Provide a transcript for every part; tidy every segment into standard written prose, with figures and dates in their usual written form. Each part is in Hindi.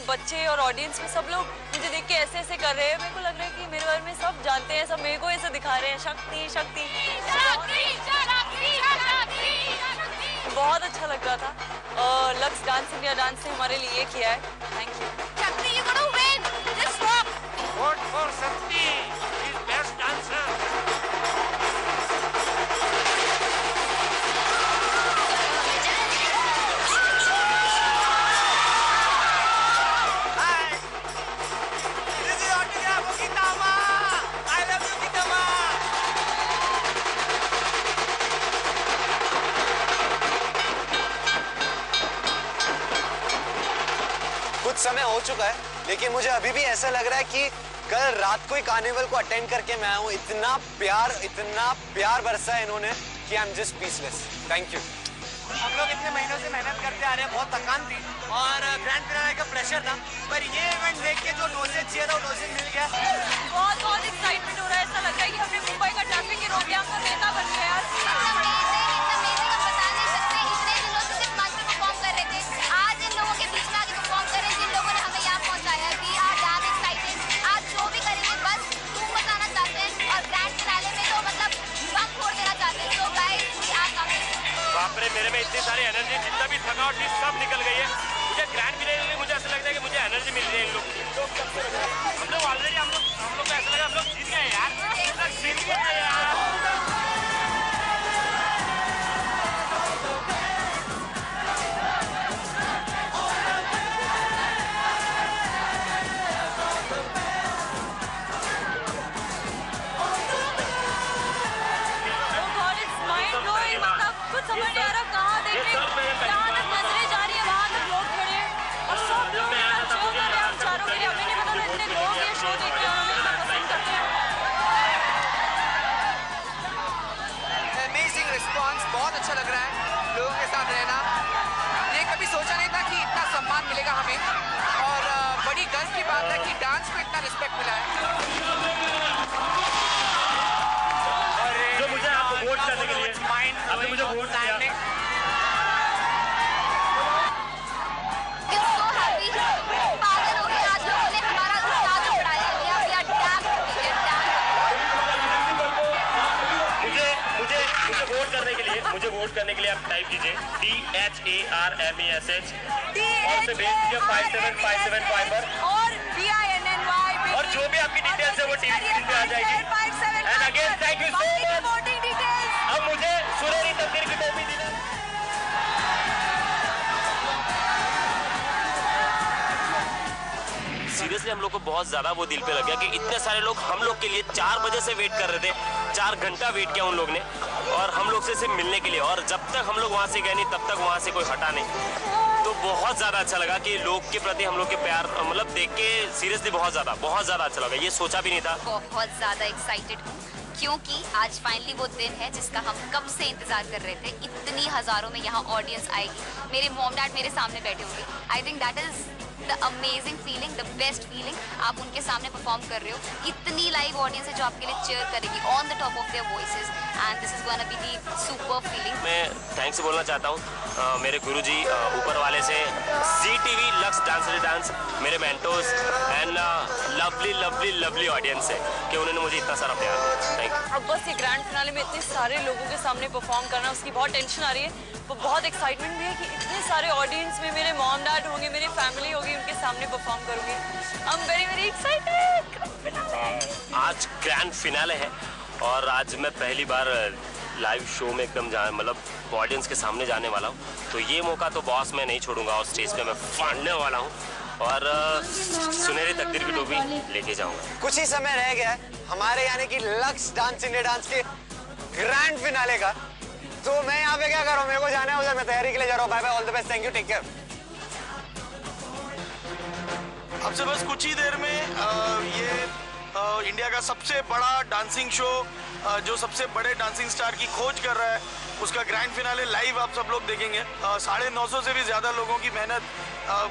बच्चे और ऑडियंस में सब लोग मुझे देख के ऐसे ऐसे कर रहे हैं, मेरे को लग रहा है कि मेरे बारे में सब जानते हैं, सब मेरे को ऐसे दिखा रहे हैं, शक्ति शक्ति। बहुत अच्छा लग रहा था। लक्स डांस इंडिया डांस ने हमारे लिए ये किया है। Thank you. शक्ति, you gonna win. Just walk. Vote for Shakti. She's best dancer. कुछ समय हो चुका है, लेकिन मुझे अभी भी ऐसा लग रहा है कि कल रात को ही कार्निवल को अटेंड करके मैं आऊँ। इतना प्यार बरसा है इन्होंने कि I am just speechless. Thank you. हम लोग इतने महीनों से मेहनत करते आ रहे हैं, बहुत थकान थी और ग्रैंड फिनाले का प्रेशर था, पर ये इवेंट देख के जो डोसेज चाहिए था वो डोसेज मिल गया। बहुत एक्साइटमेंट हो रहा है। ऐसा लग रहा है कि हमने मुंबई का ट्रैफिक ही रोक दिया, हम तो नेता बन गए यार। मेरे में इतनी सारी एनर्जी, जितना भी थकावट थी सब निकल गई है। मुझे ग्रैंड फिनाले में मुझे ऐसा लगता है कि मुझे एनर्जी मिल रही है इन लोग की। हम लोग ऑलरेडी हम लोग को ऐसा लगा हम लोग जीत गए यार, जीत गए यार। समझ नहीं आ रहा कहाँ देख रहे हैं, जहाँ तक नजरें जा रही है वहाँ तक लोग खड़े हैं और सब लोग इतना चिल कर रहे हैं हम चारों के लिए। हमें नहीं पता था इतने लोग ये शो देख रहे हैं और हमें इतना पसंद करते हैं। अमेजिंग रिस्पॉन्स, बहुत अच्छा लग रहा है लोगों के साथ रहना। ये कभी सोचा नहीं था कि इतना सम्मान मिलेगा हमें, और बड़ी गर्व की बात है कि डांस को इतना रिस्पेक्ट मिला है। जो मुझे आपको वोट करने के लिए आपने मुझे वोट किया। मुझे वोट करने के लिए आप टाइप कीजिए DHARMESH और से भेज दीजिए 57575 पर और BINNY और जो भी आपकी डिटेल्स है वो टीवी स्क्रीन पे आ जाएगी। And again thank you so much. अब मुझे सुनहरी तकदीर की टोपी देना। सीरियसली हम लोग को बहुत ज्यादा वो दिल पे लग गया कि इतने सारे लोग हम लोग के लिए 4 बजे से वेट कर रहे थे। 4 घंटा वेट किया उन लोग ने और हम लोग से सिर्फ मिलने के लिए, और जब तक हम लोग वहाँ से गए नहीं तब तक वहाँ से कोई हटा नहीं। तो बहुत ज़्यादा अच्छा लगा कि लोग के प्रति हम लोग के प्यार मतलब देख के सीरियसली बहुत ज़्यादा अच्छा लगा। ये सोचा भी नहीं था। बहुत ज़्यादा एक्साइटेड हूँ क्योंकि आज फाइनली वो दिन है जिसका हम कब से इंतजार कर रहे थे। इतनी हज़ारों में यहाँ ऑडियंस आएगी, मेरे मॉम डैड मेरे सामने बैठे होंगे। I think that is the amazing feeling, the best feeling. आप उनके सामने परफॉर्म कर रहे हो, इतनी लाइव ऑडियंस है जो आपके लिए चीयर करेगी on the top of their voices, and this is gonna be the super feeling. मैं थैंक्स बोलना चाहता हूँ मेरे गुरुजी ऊपर वाले से, ZTV lux dance India dance, मेरे मेंटोर्स एंड लवली ऑडियंस है कि उन्होंने मुझे इतना सारा प्यार दिया। Thank you. अब बस ये ग्रैंड फिनाले में इतने सारे लोगों के सामने परफॉर्म करना, उसकी बहुत टेंशन आ रही है, वो बहुत एक्साइटमेंट भी है कि इतने सारे ऑडियंस में मेरे मॉम डैड होंगे, मेरी फैमिली होगी, उनके सामने परफॉर्म करूंगी। I am very excited. आज ग्रैंड फिनाले है और आज मैं पहली बार लाइव शो में एकदम मतलब ऑडियंस के सामने जाने वाला हूँ, तो ये मौका तो बॉस मैं नहीं छोड़ूंगा और स्टेज पे मैं फाड़ने वाला हूँ और सुनहरी तकदीर की टोपी लेके जाऊंगा। कुछ ही समय रह गया है हमारे यानी कि लक्स डांस इंडिया डांस के ग्रैंड फिनाले का, तो मैं यहाँ पे क्या कर रहा हूँ, मेरे को जाना है उधर, मैं तैयारी के लिए जा रहा हूँ। Bye bye, all the best, thank you, take care. आपसे बस कुछ ही देर में ये इंडिया का सबसे बड़ा डांसिंग शो जो सबसे बड़े डांसिंग स्टार की खोज कर रहा है, उसका ग्रैंड फिनाले लाइव आप सब लोग देखेंगे। 950 से भी ज़्यादा लोगों की मेहनत,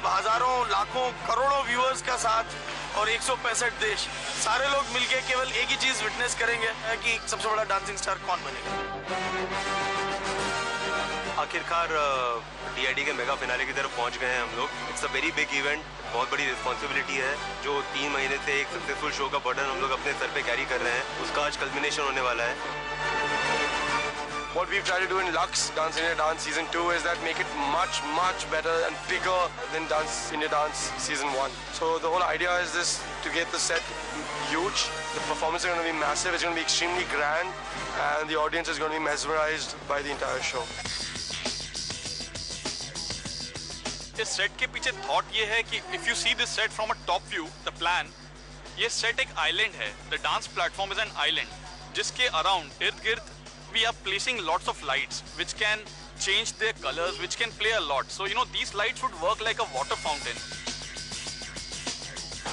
हज़ारों लाखों करोड़ों व्यूअर्स का साथ और 165 देश, सारे लोग मिलके केवल एक ही चीज़ विटनेस करेंगे कि सबसे बड़ा डांसिंग स्टार कौन बनेगा। आखिरकार DID के मेगा फिनाले की तरफ पहुंच गए हैं हम लोग। It's a very big event, बहुत बड़ी रिस्पॉन्सिबिलिटी है। जो 3 महीने से एक सक्सेसफुल शो का बर्डन हम लोग अपने सर पे कैरी कर रहे हैं, उसका आज कल्मिनेशन होने वाला है। What we've tried to do in Lux Dance India Dance Season 2 is that make it much better and bigger than Dance India Dance Season 1. So the whole idea is this, to get the set huge. The performance is going to be massive, it's going to be extremely grand, and the audience is going to be mesmerized by the entire show. इस सेट के पीछे थॉट ये है कि if you see this set from a top view, the plan, ये सेट एक आइलैंड है। The dance platform is an island जिसके अराउंड इर्द गिर्द we are placing lots of lights which can change their colors, which can play a lot. So these lights would work like a water fountain.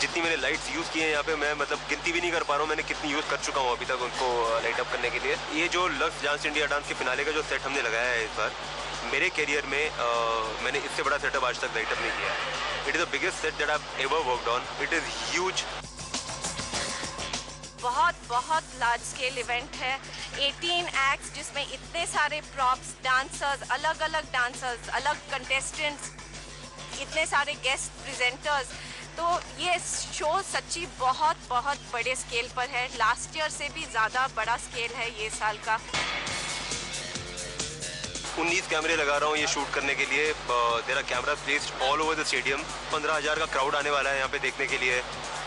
जितनी मैंने लाइट्स यूज की हैं यहाँ पे, मैं मतलब गिनती भी नहीं कर पा रहा हूँ मैंने कितनी यूज कर चुका हूँ अभी तक उनको लाइट अप करने के लिए। ये जो लक्स डांस इंडिया डांस के फिनाले का जो सेट हमने लगाया है इस बार, मेरे करियर में मैंने इससे बड़ा सेटअप आज तक लाइट अप नहीं किया है। It is the biggest set that I have ever worked on. It is huge. बहुत लार्ज स्केल इवेंट है। 18 एक्ट्स जिसमें इतने सारे प्रॉप्स, डांसर्स, अलग डांसर्स, अलग कंटेस्टेंट्स, इतने सारे गेस्ट प्रेजेंटर्स। तो ये शो सच्ची बहुत बड़े स्केल पर है। लास्ट ईयर से भी ज़्यादा बड़ा स्केल है ये साल का। 19 कैमरे लगा रहा हूँ ये शूट करने के लिए। There are camera placed all over the stadium. 15,000 का क्राउड आने वाला है यहाँ पे देखने के लिए।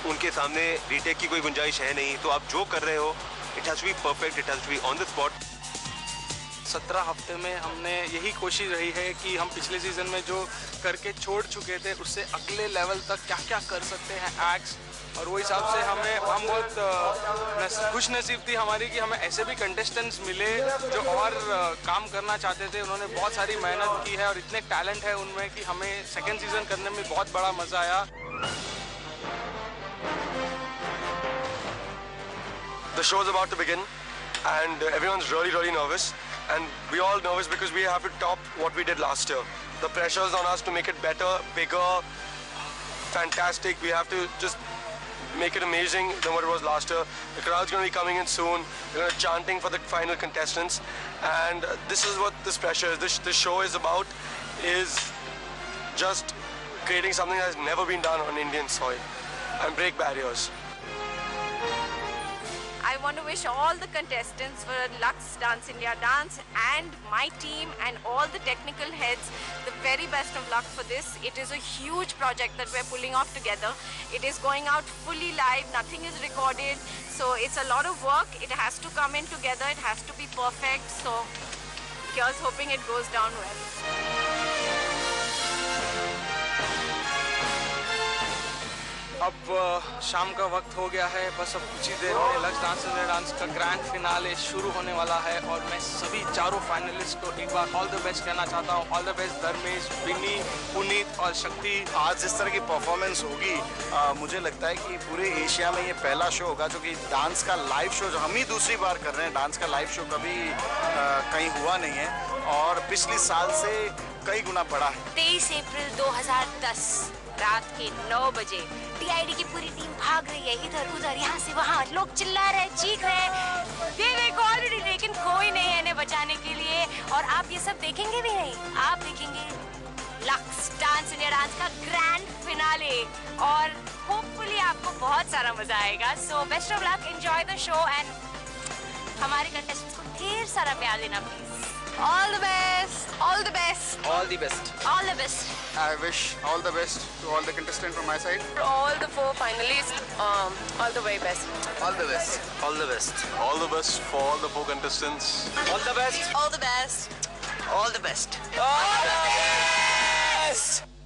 उनके सामने रीटेक की कोई गुंजाइश है नहीं, तो आप जो कर रहे हो it has to be perfect, it has to be on the spot. 17 हफ्ते में हमने यही कोशिश रही है कि हम पिछले सीज़न में जो करके छोड़ चुके थे उससे अगले लेवल तक क्या क्या कर सकते हैं एक्ट्स। और वो हिसाब से हम बहुत खुश नसीब थी हमारी कि हमें ऐसे भी कंटेस्टेंट्स मिले जो और काम करना चाहते थे। उन्होंने बहुत सारी मेहनत की है और इतने टैलेंट है उनमें कि हमें सेकेंड सीज़न करने में बहुत बड़ा मज़ा आया। The show is about to begin and everyone's really nervous, and we're all nervous because we have to top what we did last year. The pressure is on us to make it better, bigger, fantastic. We have to just make it amazing than what it was last year. The crowd's going to be coming in soon. They're going to be chanting for the final contestants, and this is what this pressure is. This show is about, is just creating something that has never been done on Indian soil and break barriers. I want to wish all the contestants for Lux Dance India Dance and my team and all the technical heads the very best of luck for this. It is a huge project that we're pulling off together. It is going out fully live, nothing is recorded, so it's a lot of work. It has to come in together, it has to be perfect, so here's hoping it goes down well. अब शाम का वक्त हो गया है, बस अब कुछ ही देर में लक्स डांस इंडिया डांस का ग्रैंड फिनाले शुरू होने वाला है और मैं सभी चारों फाइनलिस्ट को एक बार ऑल द बेस्ट कहना चाहता हूँ। All the best Dharmesh, Binny, Puneet और शक्ति। आज जिस तरह की परफॉर्मेंस होगी, मुझे लगता है कि पूरे एशिया में ये पहला शो होगा जो कि डांस का लाइव शो, जो हम ही दूसरी बार कर रहे हैं। डांस का लाइव शो कभी कहीं हुआ नहीं है और पिछले साल से कई गुना बढ़ा है। 23 अप्रैल 2010 रात के 9 बजे DID की पूरी टीम भाग रही है इधर उधर, यहाँ से वहाँ। लोग चिल्ला रहे, चीख रहे, दे देखो ऑलरेडी, लेकिन कोई नहीं है इन्हें बचाने के लिए। और आप ये सब देखेंगे भी नहीं, आप देखेंगे लक्स डांस इंडिया डांस का ग्रैंड फिनाले और होपफुली आपको बहुत सारा मजा आएगा। So best of luck, enjoy the show and हमारे कंटेस्टेंट्स को ढेर सारा प्यार देना please. All the best, all the best, All the best. All the best. I wish all the best to all the contestants from my side. for all the 4 finalists, all the very best. All the best. All the best. All the best for all the 4 contestants. All the best. All the best. All the best. All the best.